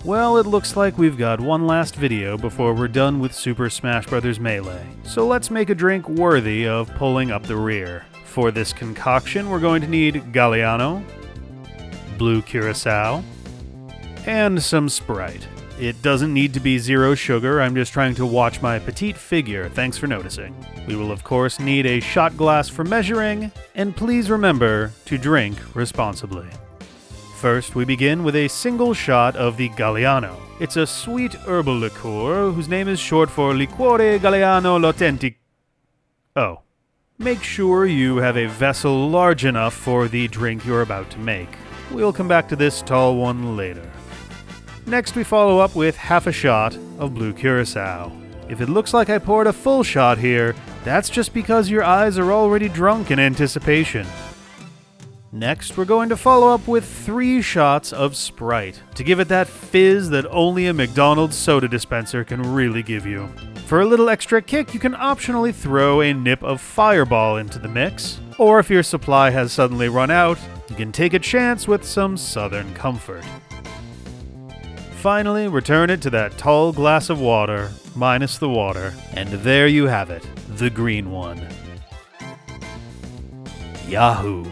Well, it looks like we've got one last video before we're done with Super Smash Bros. Melee, so let's make a drink worthy of pulling up the rear. For this concoction, we're going to need Galliano, blue curaçao, and some Sprite. It doesn't need to be 0 sugar, I'm just trying to watch my petite figure, thanks for noticing. We will of course need a shot glass for measuring, and please remember to drink responsibly. First, we begin with a single shot of the Galliano. It's a sweet herbal liqueur whose name is short for Liquore Galliano l'Authentic. Oh. Make sure you have a vessel large enough for the drink you're about to make. We'll come back to this tall one later. Next, we follow up with half a shot of blue curaçao. If it looks like I poured a full shot here, that's just because your eyes are already drunk in anticipation. Next, we're going to follow up with 3 shots of Sprite, to give it that fizz that only a McDonald's soda dispenser can really give you. For a little extra kick, you can optionally throw a nip of Fireball into the mix, or if your supply has suddenly run out, you can take a chance with some Southern Comfort. Finally, return it to that tall glass of water, minus the water, and there you have it, the green one. Yahoo!